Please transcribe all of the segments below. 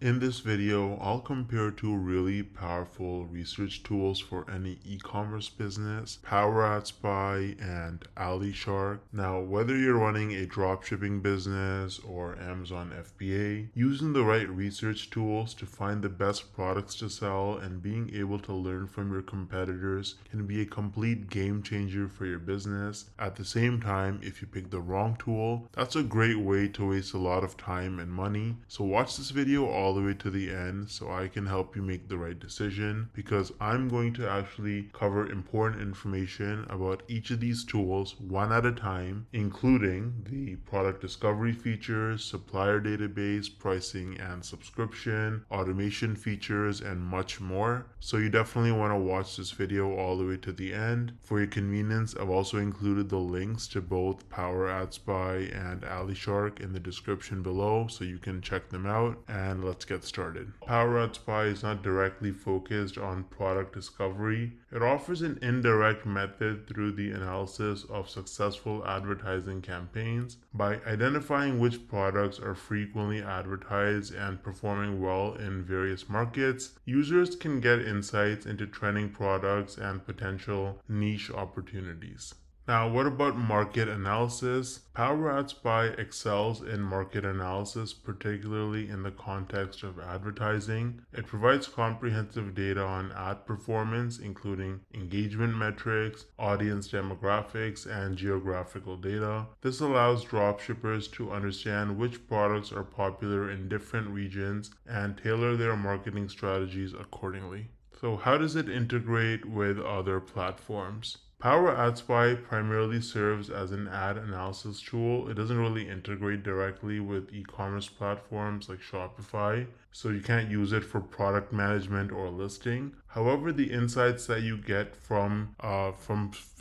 In this video, I'll compare two really powerful research tools for any e-commerce business, PowerAdSpy and AliShark. Now, whether you're running a dropshipping business or Amazon FBA, using the right research tools to find the best products to sell and being able to learn from your competitors can be a complete game changer for your business. At the same time, if you pick the wrong tool, that's a great way to waste a lot of time and money. So watch this video all the way to the end so I can help you make the right decision, because I'm going to actually cover important information about each of these tools one at a time, including the product discovery features, supplier database, pricing and subscription, automation features, and much more. So you definitely want to watch this video all the way to the end. For your convenience, I've also included the links to both PowerAdSpy and AliShark in the description below so you can check them out, and let's get started. PowerAdSpy is not directly focused on product discovery. It offers an indirect method through the analysis of successful advertising campaigns. By identifying which products are frequently advertised and performing well in various markets, users can get insights into trending products and potential niche opportunities. Now, what about market analysis? PowerAdSpy excels in market analysis, particularly in the context of advertising. It provides comprehensive data on ad performance, including engagement metrics, audience demographics, and geographical data. This allows dropshippers to understand which products are popular in different regions and tailor their marketing strategies accordingly. So, how does it integrate with other platforms? PowerAdSpy primarily serves as an ad analysis tool. It doesn't really integrate directly with e-commerce platforms like Shopify, so you can't use it for product management or listing. However, the insights that you get from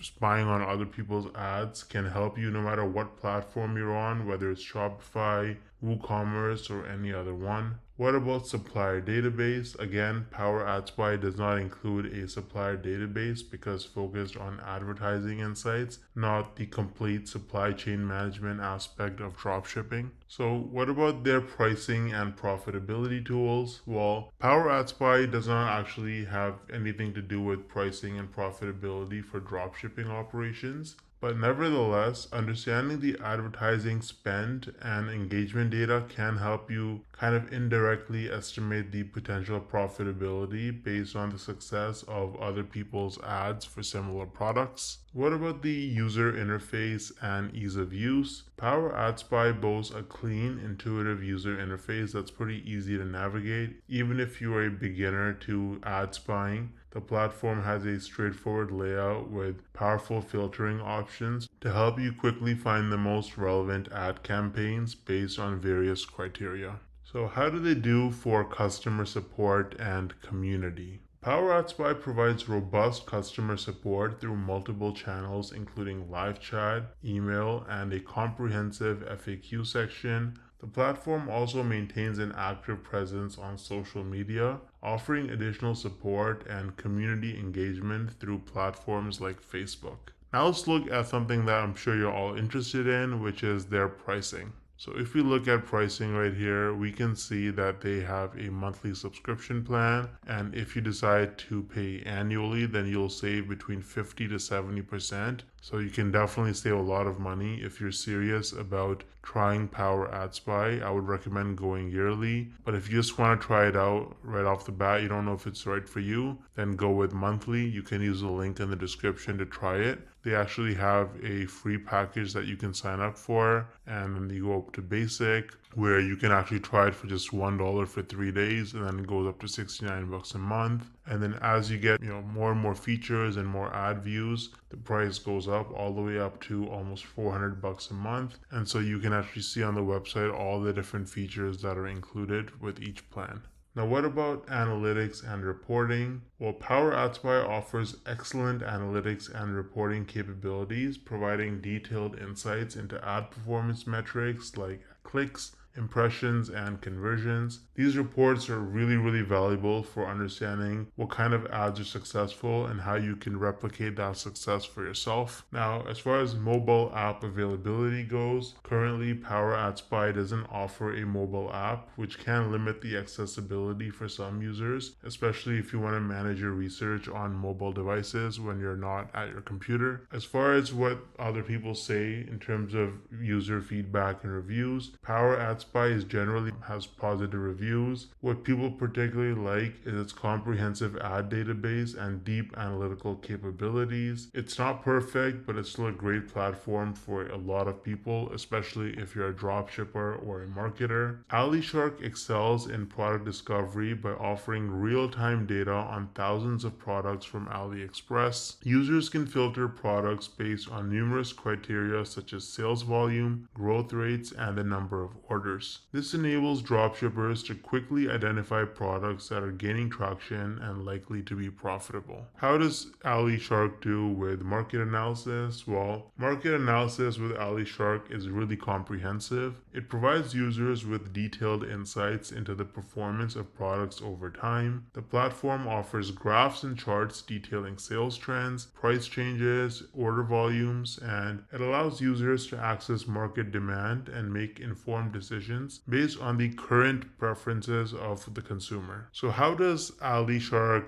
spying on other people's ads can help you no matter what platform you're on, whether it's Shopify, WooCommerce, or any other one. What about supplier database? Again, PowerAdSpy does not include a supplier database because focused on advertising insights, not the complete supply chain management aspect of dropshipping. So what about their pricing and profitability tools? Well, PowerAdSpy does not actually have anything to do with pricing and profitability for dropshipping operations. But nevertheless, understanding the advertising spend and engagement data can help you kind of indirectly estimate the potential profitability based on the success of other people's ads for similar products. What about the user interface and ease of use? PowerAdSpy boasts a clean, intuitive user interface that's pretty easy to navigate. Even if you are a beginner to ad spying, the platform has a straightforward layout with powerful filtering options to help you quickly find the most relevant ad campaigns based on various criteria. So how do they do for customer support and community? PowerAdSpy provides robust customer support through multiple channels, including live chat, email, and a comprehensive FAQ section. The platform also maintains an active presence on social media, offering additional support and community engagement through platforms like Facebook. Now let's look at something that I'm sure you're all interested in, which is their pricing. So if we look at pricing right here, we can see that they have a monthly subscription plan. And if you decide to pay annually, then you'll save between 50 to 70%. So you can definitely save a lot of money. If you're serious about trying PowerAdSpy, I would recommend going yearly. But if you just want to try it out right off the bat, you don't know if it's right for you, then go with monthly. You can use the link in the description to try it. They actually have a free package that you can sign up for, and then you go up to basic, where you can actually try it for just $1 for 3 days, and then it goes up to 69 bucks a month. And then as you get more and more features and more ad views, the price goes up all the way up to almost 400 bucks a month. And so you can actually see on the website all the different features that are included with each plan. Now, what about analytics and reporting? Well, PowerAdSpy offers excellent analytics and reporting capabilities, providing detailed insights into ad performance metrics like clicks, impressions, and conversions. These reports are really valuable for understanding what kind of ads are successful and how you can replicate that success for yourself. Now, as far as mobile app availability goes, currently PowerAdSpy doesn't offer a mobile app, which can limit the accessibility for some users, especially if you want to manage your research on mobile devices when you're not at your computer. As far as what other people say in terms of user feedback and reviews, PowerAdSpy is generally has positive reviews. What people particularly like is its comprehensive ad database and deep analytical capabilities. It's not perfect, but it's still a great platform for a lot of people, especially if you're a dropshipper or a marketer. AliShark excels in product discovery by offering real-time data on thousands of products from AliExpress. Users can filter products based on numerous criteria such as sales volume, growth rates, and the number of orders. This enables dropshippers to quickly identify products that are gaining traction and likely to be profitable. How does AliShark do with market analysis? Well, market analysis with AliShark is really comprehensive. It provides users with detailed insights into the performance of products over time. The platform offers graphs and charts detailing sales trends, price changes, order volumes, and it allows users to access market demand and make informed decisions based on the current preferences of the consumer. So how does AliShark,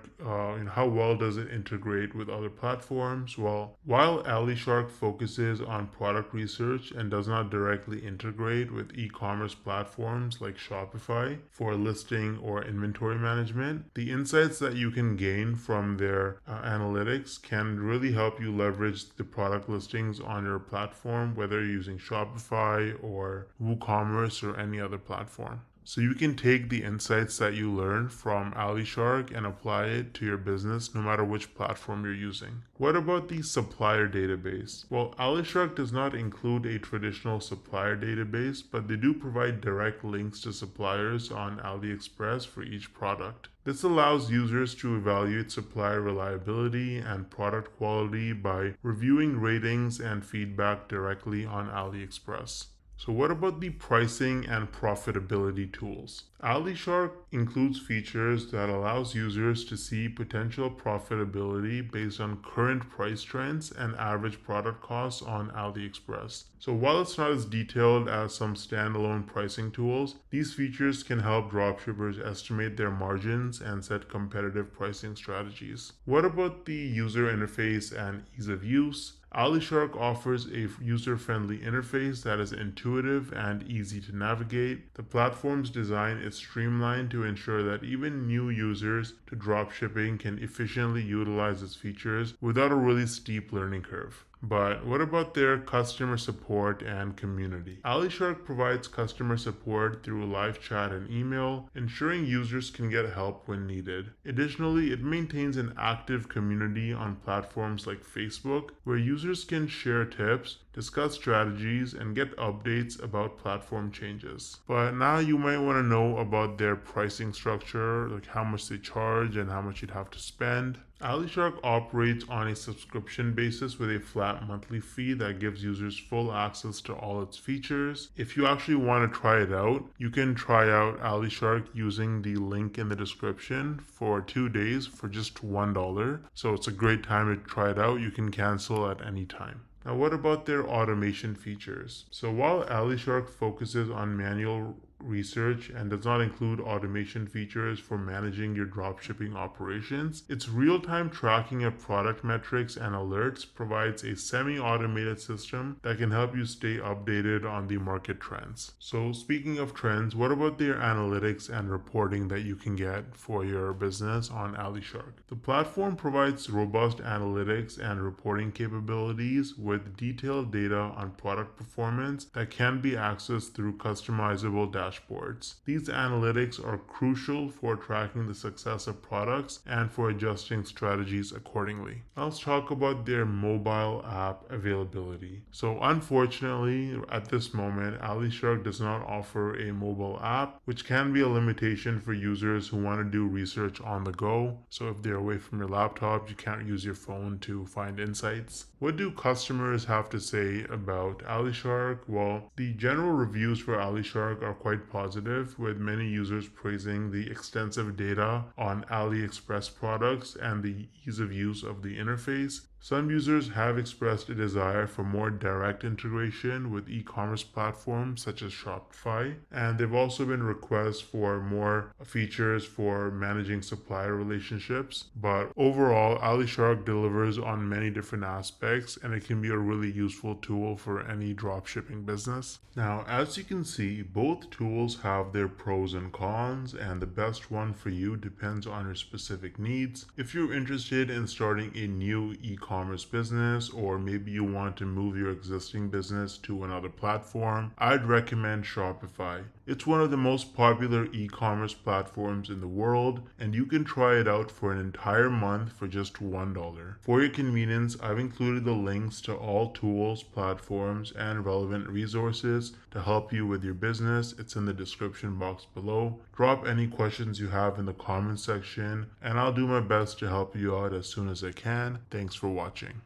how well does it integrate with other platforms? Well, while AliShark focuses on product research and does not directly integrate with e-commerce platforms like Shopify for listing or inventory management, the insights that you can gain from their analytics can really help you leverage the product listings on your platform, whether you're using Shopify or WooCommerce or any other platform. So you can take the insights that you learn from AliShark and apply it to your business no matter which platform you're using. What about the supplier database? Well, AliShark does not include a traditional supplier database, but they do provide direct links to suppliers on AliExpress for each product. This allows users to evaluate supplier reliability and product quality by reviewing ratings and feedback directly on AliExpress. So what about the pricing and profitability tools? AliShark includes features that allows users to see potential profitability based on current price trends and average product costs on AliExpress. So while it's not as detailed as some standalone pricing tools, these features can help dropshippers estimate their margins and set competitive pricing strategies. What about the user interface and ease of use? AliShark offers a user-friendly interface that is intuitive and easy to navigate. The platform's design is streamlined to ensure that even new users to dropshipping can efficiently utilize its features without a really steep learning curve. But what about their customer support and community? AliShark provides customer support through live chat and email, ensuring users can get help when needed. Additionally, it maintains an active community on platforms like Facebook, where users can share tips, discuss strategies, and get updates about platform changes. But now you might want to know about their pricing structure, like how much they charge and how much you'd have to spend. AliShark operates on a subscription basis with a flat monthly fee that gives users full access to all its features. If you actually want to try it out, you can try out AliShark using the link in the description for 2 days for just $1. So it's a great time to try it out. You can cancel at any time. Now, what about their automation features? So while AliShark focuses on manual research and does not include automation features for managing your dropshipping operations, its real-time tracking of product metrics and alerts provides a semi-automated system that can help you stay updated on the market trends. So speaking of trends, what about their analytics and reporting that you can get for your business on AliShark? The platform provides robust analytics and reporting capabilities with detailed data on product performance that can be accessed through customizable dashboards. These analytics are crucial for tracking the success of products and for adjusting strategies accordingly. Now let's talk about their mobile app availability. So unfortunately, at this moment, AliShark does not offer a mobile app, which can be a limitation for users who want to do research on the go. So if they're away from your laptop, you can't use your phone to find insights. What do customers have to say about AliShark? Well, the general reviews for AliShark are quite quite positive, with many users praising the extensive data on AliExpress products and the ease of use of the interface. Some users have expressed a desire for more direct integration with e-commerce platforms such as Shopify, and there have also been requests for more features for managing supplier relationships. But overall, AliShark delivers on many different aspects, and it can be a really useful tool for any dropshipping business. Now, as you can see, both tools have their pros and cons, and the best one for you depends on your specific needs. If you're interested in starting a new e-commerce business, or maybe you want to move your existing business to another platform, I'd recommend Shopify. It's one of the most popular e-commerce platforms in the world, and you can try it out for an entire month for just $1. For your convenience, I've included the links to all tools, platforms, and relevant resources to help you with your business. It's in the description box below. Drop any questions you have in the comment section, and I'll do my best to help you out as soon as I can. Thanks for watching.